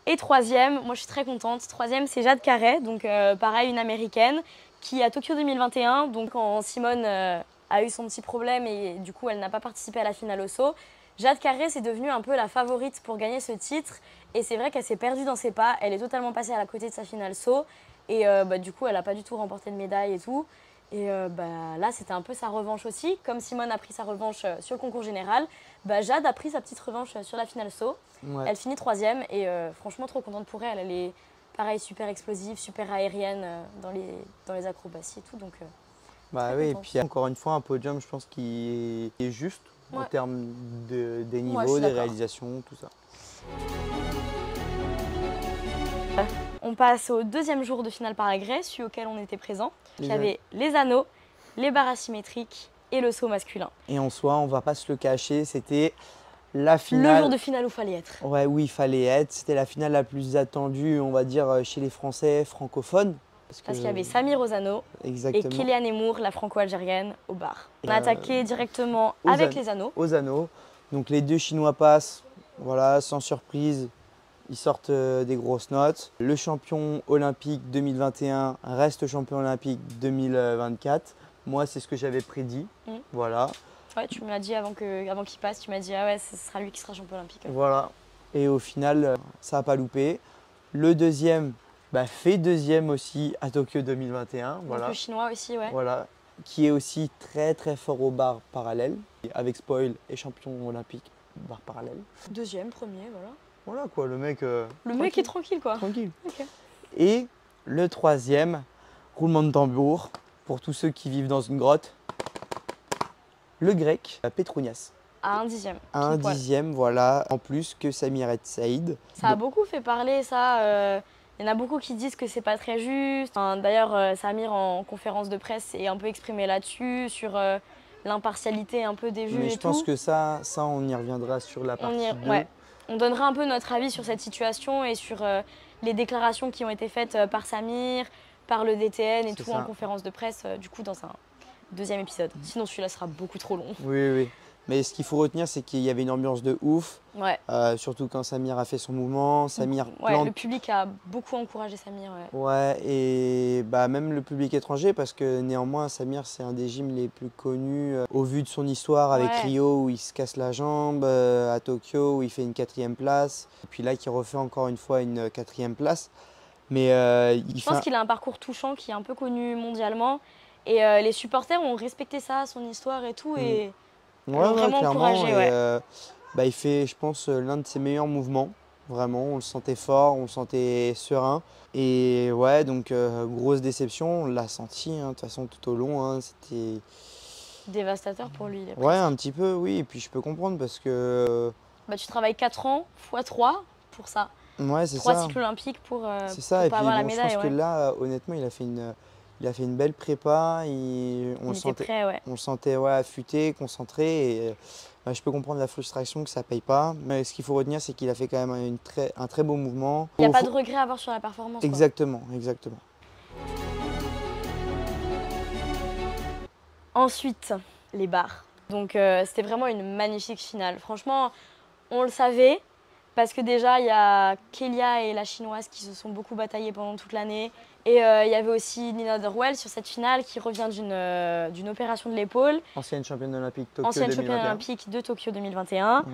Et troisième, moi je suis très contente. Troisième, c'est Jade Carey, donc pareil, une américaine qui à Tokyo 2021, donc quand Simone a eu son petit problème et du coup elle n'a pas participé à la finale au saut, Jade Carey c'est devenue un peu la favorite pour gagner ce titre et c'est vrai qu'elle s'est perdue dans ses pas, elle est totalement passée à la côté de sa finale saut et du coup elle n'a pas du tout remporté de médaille et tout. Et là c'était un peu sa revanche aussi, comme Simone a pris sa revanche sur le concours général, Jade a pris sa petite revanche sur la finale saut. Ouais. Elle finit troisième et franchement trop contente pour elle, elle est pareil super explosive, super aérienne dans les acrobaties et tout donc bah oui, et puis encore une fois un podium je pense qui est juste en termes des niveaux, des réalisations, tout ça. On passe au deuxième jour de finale par agrès, celui auquel on était présent. Il y avait les anneaux, les barres asymétriques et le saut masculin. Et en soi, on va pas se le cacher, c'était la finale. Le jour de finale où il fallait être. Ouais, oui, il fallait être. C'était la finale la plus attendue, on va dire, chez les Français francophones. Parce qu'il y avait Samir aux anneaux et Kéliane Emour, la franco-algérienne, aux barres. On a attaqué directement avec les anneaux. Aux anneaux. Donc les deux Chinois passent, voilà, sans surprise. Ils sortent des grosses notes. Le champion olympique 2021 reste champion olympique 2024. Moi, c'est ce que j'avais prédit. Voilà. Ouais, tu me l'as dit avant qu'il passe. Tu m'as dit, ah ouais, ce sera lui qui sera champion olympique. Voilà. Et au final, ça n'a pas loupé. Le deuxième fait deuxième aussi à Tokyo 2021. Donc voilà. Le chinois aussi, ouais. Voilà. Qui est aussi très très fort aux barres parallèles. Avec spoil et champion olympique barres parallèles. Deuxième, premier, voilà. Voilà quoi, le mec. Le mec est tranquille quoi. Tranquille. Okay. Et le troisième, roulement de tambour, pour tous ceux qui vivent dans une grotte, le grec Petronias. À un dixième. À un dixième, voilà, en plus que Samir Saïd. Ça a beaucoup fait parler, ça. Il y en a beaucoup qui disent que c'est pas très juste. Enfin, d'ailleurs, Samir, en conférence de presse, est un peu exprimé là-dessus, sur l'impartialité un peu des juges. Mais et je pense tout. que ça, on y reviendra sur la partie 2. Ouais. On donnera un peu notre avis sur cette situation et sur les déclarations qui ont été faites par Samir, par le DTN et tout en conférence de presse, du coup dans un deuxième épisode. Sinon celui-là sera beaucoup trop long. Oui. Mais ce qu'il faut retenir, c'est qu'il y avait une ambiance de ouf. Ouais. Surtout quand Samir a fait son mouvement. Samir le public a beaucoup encouragé Samir. Ouais, et même le public étranger, parce que néanmoins, Samir, c'est un des gyms les plus connus au vu de son histoire avec Rio, où il se casse la jambe, à Tokyo, où il fait une 4e place, et puis là, qui refait encore une fois une 4e place. Mais je pense qu'il a un parcours touchant qui est un peu connu mondialement, et les supporters ont respecté ça, son histoire et tout, et vraiment encouragé. Il fait, je pense, l'un de ses meilleurs mouvements. Vraiment, on le sentait fort, on le sentait serein. Et ouais, donc grosse déception, on l'a senti, de toute façon, tout au long. C'était dévastateur pour lui. Ouais, un petit peu, oui. Et puis je peux comprendre parce que... tu travailles 4 ans, x 3 pour ça. Ouais, c'est ça. 3 cycles olympiques pour pas avoir la médaille. Je pense que là, honnêtement, il a fait une belle prépa. On le sentait affûté, concentré. Et, je peux comprendre la frustration que ça ne paye pas. Mais ce qu'il faut retenir, c'est qu'il a fait quand même un très beau mouvement. Il n'y a pas de regret à avoir sur la performance. Exactement. Ensuite, les barres. Donc c'était vraiment une magnifique finale. Franchement, on le savait. Parce que déjà, il y a Kélia et la chinoise qui se sont beaucoup bataillées pendant toute l'année. Et il y avait aussi Nina Dorwell sur cette finale qui revient d'une opération de l'épaule. Ancienne championne olympique de Tokyo 2021.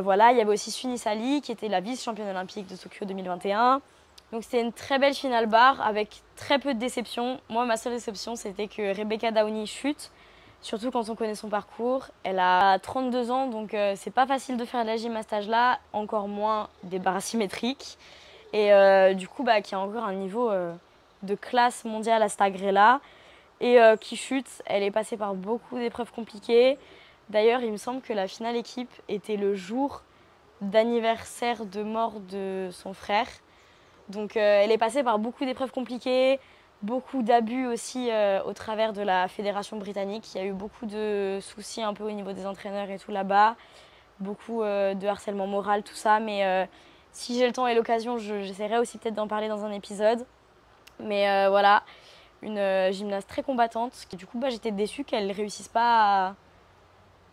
Voilà, il y avait aussi Suni Sali qui était la vice-championne olympique de Tokyo 2021. Donc c'était une très belle finale barre avec très peu de déceptions. Moi, ma seule déception, c'était que Rebecca Downey chute. Surtout quand on connaît son parcours. Elle a 32 ans, donc c'est pas facile de faire de la gym à cet âge-là, encore moins des barres asymétriques. Et du coup, qui a encore un niveau de classe mondiale à cet agrès-là. Et qui chute, elle est passée par beaucoup d'épreuves compliquées. D'ailleurs, il me semble que la finale équipe était le jour d'anniversaire de mort de son frère. Donc elle est passée par beaucoup d'épreuves compliquées. Beaucoup d'abus aussi au travers de la fédération britannique. Il y a eu beaucoup de soucis un peu au niveau des entraîneurs et tout là-bas. beaucoup de harcèlement moral, tout ça. Mais si j'ai le temps et l'occasion, j'essaierai aussi peut-être d'en parler dans un épisode. Mais voilà, une gymnaste très combattante. Et du coup, j'étais déçue qu'elle ne réussisse pas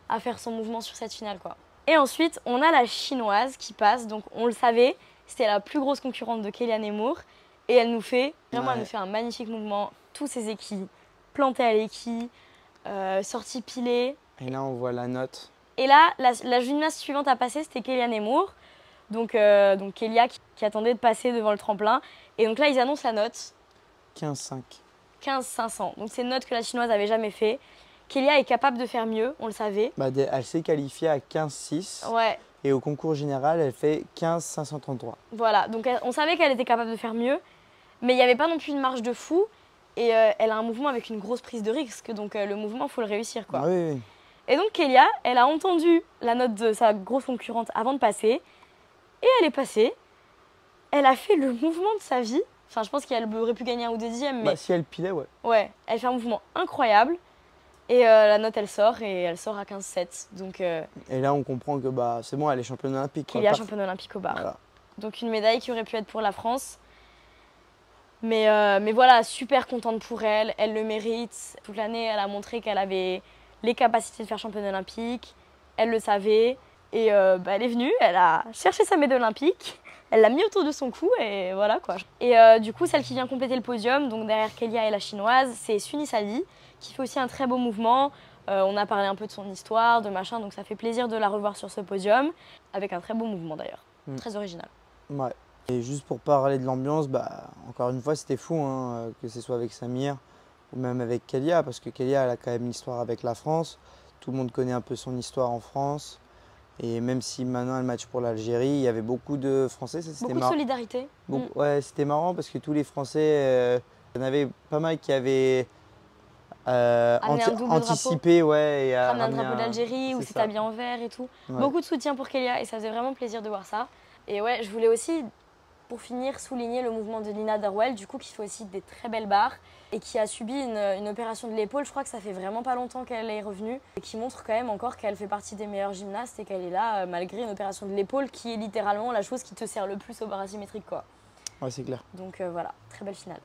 à faire son mouvement sur cette finale, quoi. Et ensuite, on a la chinoise qui passe. Donc on le savait, c'était la plus grosse concurrente de Kéliane Moore. Et elle nous fait un magnifique mouvement. Tous ses équis, plantés à l'équille, sortie pilée. Et là, on voit la note. Et là, la gymnaste suivante à passer, c'était Kéliane Moore. Donc Kélia qui attendait de passer devant le tremplin. Et donc là, ils annoncent la note. 15,5. 15,500. Donc c'est une note que la chinoise n'avait jamais fait. Kélia est capable de faire mieux, on le savait. Elle s'est qualifiée à 15,6. Ouais. Et au concours général, elle fait 15,533. Voilà, donc on savait qu'elle était capable de faire mieux. Mais il n'y avait pas non plus une marge de fou. Et elle a un mouvement avec une grosse prise de risque. Donc le mouvement, il faut le réussir, quoi. Oui, oui. Et donc Kélia, elle a entendu la note de sa grosse concurrente avant de passer. Et elle est passée. Elle a fait le mouvement de sa vie. Enfin, je pense qu'elle aurait pu gagner un ou deux dixièmes. Mais si elle pilait, ouais. Ouais, elle fait un mouvement incroyable. Et la note, elle sort. Et elle sort à 15,7. Donc, et là, on comprend que c'est bon, elle est championne olympique. Kélia, championne olympique au bar. Voilà. Donc une médaille qui aurait pu être pour la France. Mais voilà, super contente pour elle. Elle le mérite. Toute l'année, elle a montré qu'elle avait les capacités de faire championne olympique. Elle le savait. Et elle est venue, elle a cherché sa médaille olympique. Elle l'a mis autour de son cou et voilà, quoi. Et du coup, celle qui vient compléter le podium, donc derrière Kélia et la chinoise, c'est Suni Sally, qui fait aussi un très beau mouvement. On a parlé un peu de son histoire, de machin, donc ça fait plaisir de la revoir sur ce podium, avec un très beau mouvement d'ailleurs, très original. Ouais. Et juste pour parler de l'ambiance, encore une fois, c'était fou, hein, que ce soit avec Samir ou même avec Kélia, parce que Kélia, elle a quand même une histoire avec la France. Tout le monde connaît un peu son histoire en France. Et même si maintenant elle match pour l'Algérie, il y avait beaucoup de Français. Beaucoup de solidarité. Ouais, c'était marrant parce que tous les Français, il y en avait pas mal qui avaient anticipé. Ouais, ramener un drapeau d'Algérie où c'était habillé en vert et tout. Ouais. Beaucoup de soutien pour Kélia et ça faisait vraiment plaisir de voir ça. Et ouais, je voulais aussi, pour finir, souligner le mouvement de Lina Darwell, du coup, qui fait aussi des très belles barres et qui a subi une opération de l'épaule. Je crois que ça fait vraiment pas longtemps qu'elle est revenue et qui montre quand même encore qu'elle fait partie des meilleures gymnastes et qu'elle est là malgré une opération de l'épaule qui est littéralement la chose qui te sert le plus au bar asymétrique, quoi. Ouais, c'est clair. Donc voilà, très belle finale.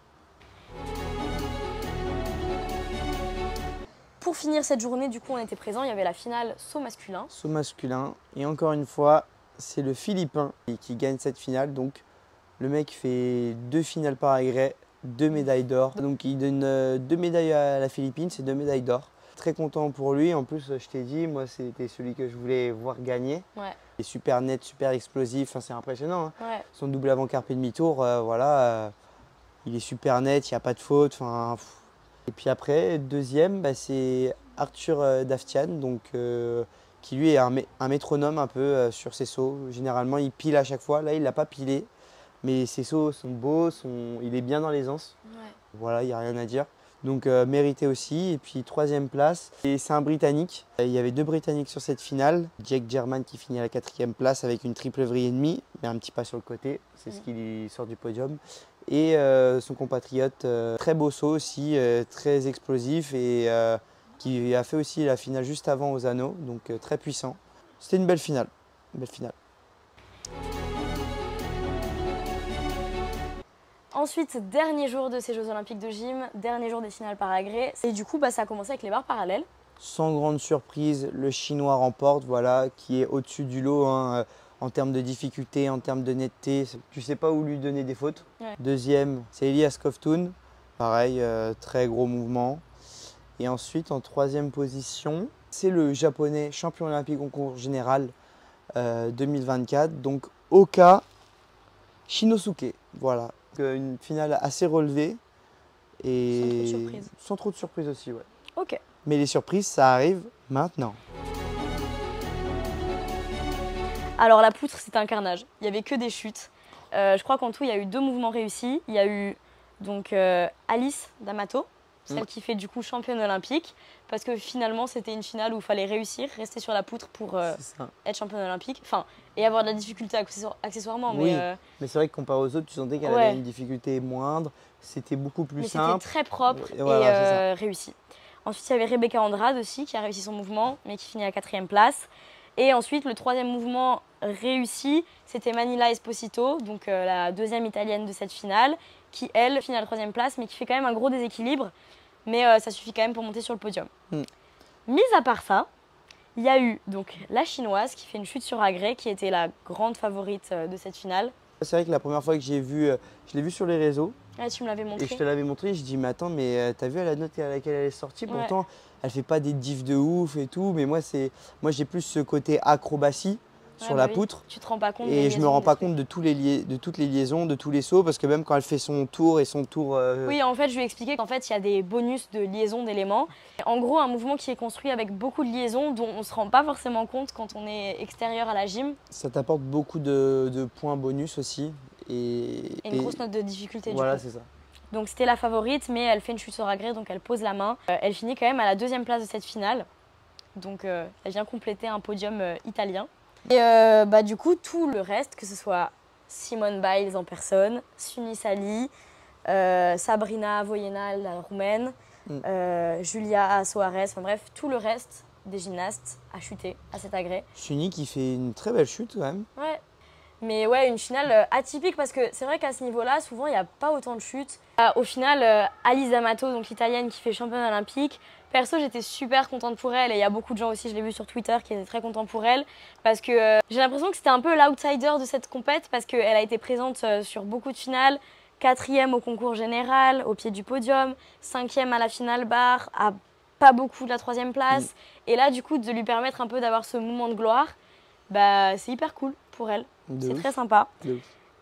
Pour finir cette journée, du coup, on était présents. Il y avait la finale saut masculin. Saut masculin. Et encore une fois, c'est le Philippin qui gagne cette finale. Donc, le mec fait 2 finales par agrès, 2 médailles d'or. Donc, il donne 2 médailles à la Philippine, c'est 2 médailles d'or. Très content pour lui. En plus, je t'ai dit, moi, c'était celui que je voulais voir gagner. Ouais. Il est super net, super explosif. Enfin, c'est impressionnant. Hein. Ouais. Son double avant carpé demi-tour, voilà. Il est super net, il n'y a pas de faute. Enfin, et puis après, deuxième, c'est Arthur Daftian, donc, qui lui est un métronome un peu sur ses sauts. Généralement, il pile à chaque fois. Là, il ne l'a pas pilé. Mais ses sauts sont beaux, il est bien dans l'aisance. Ouais. Voilà, il n'y a rien à dire. Donc mérité aussi. Et puis troisième place, et c'est un Britannique. Il y avait 2 Britanniques sur cette finale. Jake German qui finit à la 4e place avec une triple vrille et demi, mais un petit pas sur le côté. C'est ce qui lui sort du podium. Et son compatriote, très beau saut aussi, très explosif et qui a fait aussi la finale juste avant aux anneaux, donc très puissant. C'était une belle finale. Une belle finale. Ensuite, dernier jour de ces Jeux Olympiques de gym, dernier jour des finales par agrès. Et du coup, ça a commencé avec les barres parallèles. Sans grande surprise, le Chinois remporte, voilà, qui est au-dessus du lot hein, en termes de difficulté, en termes de netteté. Tu ne sais pas où lui donner des fautes. Ouais. Deuxième, c'est Elias Koftun. Pareil, très gros mouvement. Et ensuite, en 3e position, c'est le japonais champion olympique concours général 2024. Donc, Oka Shinosuke. Voilà. Une finale assez relevée et sans trop de surprises aussi, ouais. Ok. Mais les surprises, ça arrive maintenant. Alors la poutre, c'était un carnage. Il n'y avait que des chutes. Je crois qu'en tout, il y a eu 2 mouvements réussis. Il y a eu donc Alice D'Amato, celle qui fait du coup championne olympique, parce que finalement, c'était une finale où il fallait réussir, rester sur la poutre pour être championne olympique. Enfin, et avoir de la difficulté accessoirement. Oui, mais c'est vrai que comparé aux autres, tu sentais qu'elle avait une difficulté moindre. C'était beaucoup plus simple. C'était très propre et réussi. Ensuite, il y avait Rebecca Andrade aussi, qui a réussi son mouvement, mais qui finit à la 4e place. Et ensuite, le troisième mouvement réussi, c'était Manila Esposito, donc la deuxième italienne de cette finale, qui, elle, finit à la troisième place, mais qui fait quand même un gros déséquilibre. Mais ça suffit quand même pour monter sur le podium. Mis à part ça, il y a eu donc la chinoise qui fait une chute sur agrès, qui était la grande favorite de cette finale. C'est vrai que la première fois que je l'ai vu sur les réseaux. Ah, tu me l'avais montré. Et je te l'avais montré, je dis mais attends, mais t'as vu à la note à laquelle elle est sortie, pourtant elle fait pas des diffs de ouf et tout, mais moi j'ai plus ce côté acrobatie sur la poutre. Tu te rends pas compte et je me rends pas compte de toutes les liaisons, de tous les sauts, parce que même quand elle fait son tour et son tour… Oui, en fait je lui ai expliqué qu'en fait il y a des bonus de liaison d'éléments. En gros un mouvement qui est construit avec beaucoup de liaisons dont on se rend pas forcément compte quand on est extérieur à la gym. Ça t'apporte beaucoup de points bonus aussi. Et une grosse note de difficulté du coup. Voilà, c'est ça. Donc c'était la favorite, mais elle fait une chute sur agrès, donc elle pose la main. Elle finit quand même à la deuxième place de cette finale. Donc elle vient compléter un podium italien. Et du coup, tout le reste, que ce soit Simone Biles en personne, Suni Sali, Sabrina Voiena, la roumaine, Julia Soares, enfin bref, tout le reste des gymnastes a chuté à cet agrès. Suni qui fait une très belle chute quand même. Ouais. Mais ouais, une finale atypique parce que c'est vrai qu'à ce niveau-là, souvent, il n'y a pas autant de chutes. Au final, Alice D'Amato, donc l'italienne qui fait championne olympique, perso, j'étais super contente pour elle et il y a beaucoup de gens aussi, je l'ai vu sur Twitter, qui étaient très contents pour elle parce que j'ai l'impression que c'était un peu l'outsider de cette compète parce qu'elle a été présente sur beaucoup de finales, 4e au concours général, au pied du podium, 5e à la finale bar, à pas beaucoup de la 3e place. Et là, du coup, de lui permettre un peu d'avoir ce moment de gloire, bah, c'est hyper cool pour elle. C'est très sympa.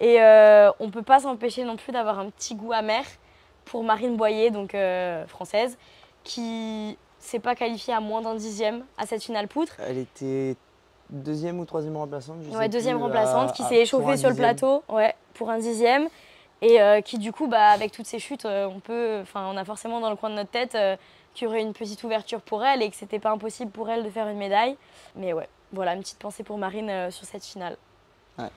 Et on ne peut pas s'empêcher non plus d'avoir un petit goût amer pour Marine Boyer, donc française, qui s'est pas qualifiée à moins d'un dixième à cette finale poutre. Elle était deuxième ou troisième remplaçante, je sais Ouais, deuxième plus, remplaçante, qui s'est échauffée sur le plateau pour un dixième. Et qui du coup, avec toutes ces chutes, on a forcément dans le coin de notre tête qu'il y aurait une petite ouverture pour elle et que c'était pas impossible pour elle de faire une médaille. Mais ouais, voilà, une petite pensée pour Marine sur cette finale. Ouais.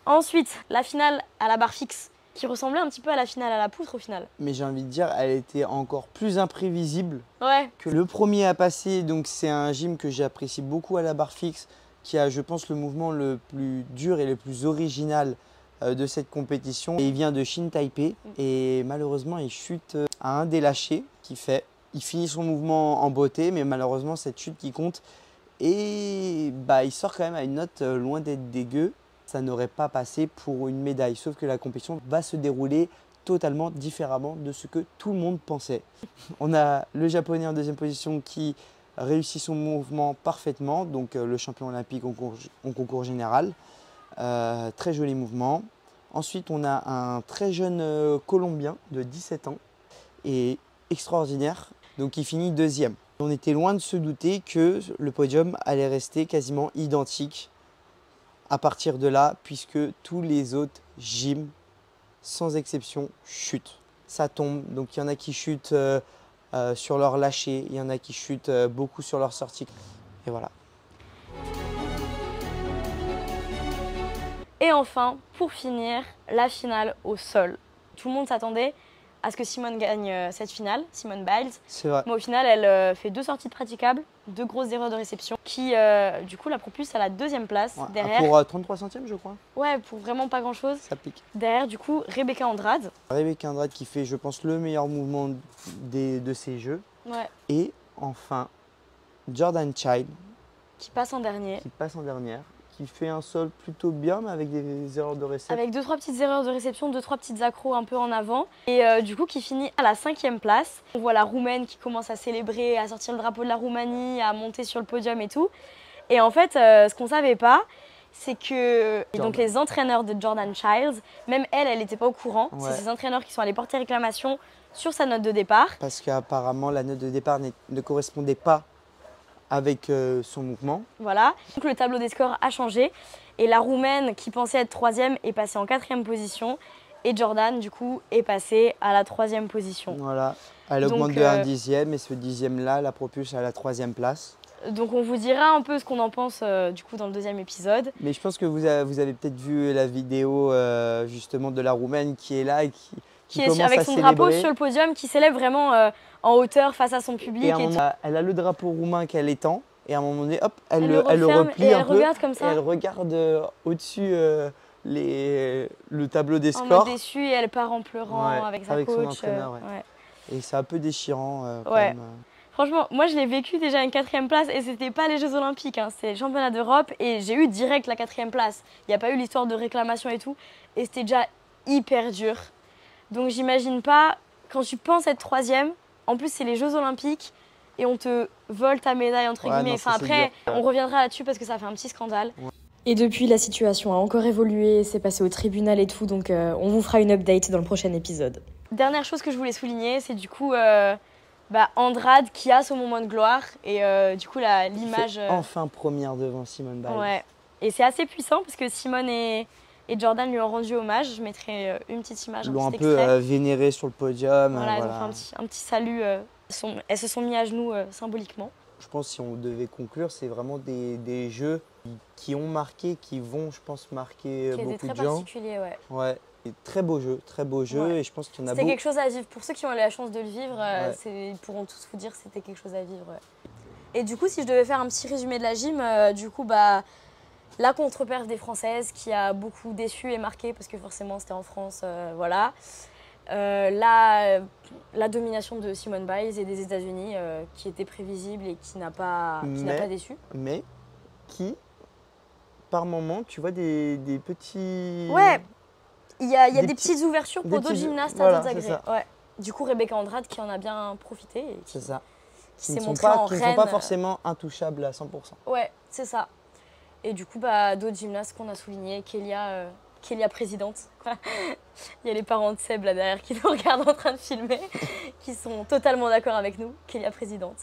Ensuite, la finale à la barre fixe, qui ressemblait un petit peu à la finale à la poutre au final. Mais j'ai envie de dire, elle était encore plus imprévisible que le premier à passer. Donc c'est un gym que j'apprécie beaucoup à la barre fixe, qui a, je pense, le mouvement le plus dur et le plus original de cette compétition. Et il vient de Shin Taipei et malheureusement il chute à un des lâchers qu'il fait. Il finit son mouvement en beauté, mais malheureusement cette chute qui compte. Et il sort quand même à une note loin d'être dégueu. Ça n'aurait pas passé pour une médaille, sauf que la compétition va se dérouler totalement différemment de ce que tout le monde pensait. On a le japonais en deuxième position qui réussit son mouvement parfaitement, donc le champion olympique en concours général. Très joli mouvement. Ensuite, on a un très jeune Colombien de 17 ans et extraordinaire, donc il finit deuxième. On était loin de se douter que le podium allait rester quasiment identique à partir de là, puisque tous les autres gyms, sans exception, chutent. Ça tombe, donc il y en a qui chutent sur leur lâcher, il y en a qui chutent beaucoup sur leur sortie. Et voilà. Et enfin, pour finir, la finale au sol. Tout le monde s'attendait à ce que Simone gagne cette finale, Simone Biles. C'est vrai. Mais au final, elle fait 2 sorties de praticables, 2 grosses erreurs de réception, qui du coup la propulse à la deuxième place. Ouais, derrière, pour 33 centièmes, je crois. Ouais, pour vraiment pas grand-chose. Ça pique. Derrière, du coup, Rebecca Andrade. Rebecca Andrade qui fait, je pense, le meilleur mouvement de ces jeux. Ouais. Et enfin, Jordan Child. Qui passe en dernier. Qui passe en dernière. Qui fait un sol plutôt bien, mais avec des erreurs de réception. Avec 2-3 petites erreurs de réception, 2-3 petites accros un peu en avant. Et du coup, qui finit à la 5e place. On voit la Roumaine qui commence à célébrer, à sortir le drapeau de la Roumanie, à monter sur le podium et tout. Et en fait, ce qu'on ne savait pas, c'est que donc, les entraîneurs de Jordan Child, même elle n'était pas au courant. Ouais. C'est ses entraîneurs qui sont allés porter réclamation sur sa note de départ. Parce qu'apparemment, la note de départ ne correspondait pas avec son mouvement. Voilà, donc le tableau des scores a changé et la Roumaine qui pensait être 3e est passée en 4e position et Jordan du coup est passée à la 3e position. Voilà, elle augmente de 1 dixième et ce dixième-là la propulse à la 3e place. Donc on vous dira un peu ce qu'on en pense du coup dans le 2e épisode. Mais je pense que vous avez peut-être vu la vidéo justement de la Roumaine qui est là et qui est avec son drapeau sur le podium, qui s'élève vraiment en hauteur face à son public. Elle a le drapeau roumain qu'elle étend et à un moment donné, hop, elle le replie un peu comme ça. et elle regarde au-dessus le tableau des scores. En mode déçu et elle part en pleurant avec sa coach. Son entraîneur, Et c'est un peu déchirant quand même. Franchement, moi je l'ai vécu déjà une 4e place et c'était pas les Jeux Olympiques, hein, c'est le championnat d'Europe et j'ai eu direct la 4e place. Il n'y a pas eu l'histoire de réclamation et tout et c'était déjà hyper dur. Donc j'imagine pas, quand tu penses être 3e, en plus c'est les Jeux Olympiques et on te vole ta médaille entre guillemets. Non, enfin après, on reviendra là-dessus parce que ça fait un petit scandale. Et depuis, la situation a encore évolué, c'est passé au tribunal et tout, donc on vous fera une update dans le prochain épisode. Dernière chose que je voulais souligner, c'est du coup Andrade qui a son moment de gloire et du coup l'image... Enfin première devant Simone Biles. Ouais, et c'est assez puissant parce que Simone et Jordan lui ont rendu hommage. Je mettrai une petite image, Ils l'ont un peu vénéré sur le podium. Voilà, ils ont fait un petit salut. Elles se sont mis à genoux symboliquement. Je pense que si on devait conclure, c'est vraiment des jeux qui ont marqué, qui vont, je pense, marquer beaucoup de gens. Qui étaient très particuliers, Ouais. Et très beau jeu, et je pense qu'il y en a beaucoup. C'était quelque chose à vivre. Pour ceux qui ont eu la chance de le vivre, ils pourront tous vous dire que c'était quelque chose à vivre. Et du coup, si je devais faire un petit résumé de la gym, la contre-perf des Françaises qui a beaucoup déçu et marqué parce que forcément c'était en France, voilà. La domination de Simone Biles et des États-Unis qui était prévisible et qui n'a pas déçu. Mais qui, par moment, tu vois des petits... Ouais, il y a des petites ouvertures pour d'autres gymnastes à d'autres agrès. Ouais. Du coup, Rebecca Andrade qui en a bien profité. Et qui s'est montrée en reine. Qui ne sont pas forcément intouchables à 100%. Ouais, c'est ça. Et du coup, d'autres gymnastes qu'on a soulignés, Kélia présidente. Il y a les parents de Seb là derrière qui nous regardent en train de filmer, qui sont totalement d'accord avec nous. Kélia présidente.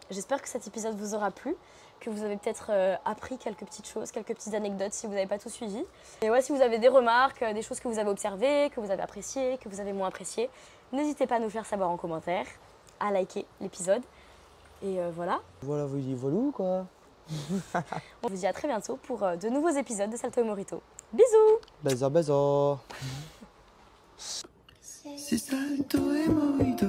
J'espère que cet épisode vous aura plu, que vous avez peut-être appris quelques petites choses, quelques petites anecdotes si vous n'avez pas tout suivi. Et si vous avez des remarques, des choses que vous avez observées, que vous avez appréciées, que vous avez moins appréciées, n'hésitez pas à nous faire savoir en commentaire, à liker l'épisode. Et voilà. Voilà, vous dites voilà quoi. On vous dit à très bientôt pour de nouveaux épisodes de Salto et Morito. Bisous. Bisous, bisous. C'est Salto et Morito.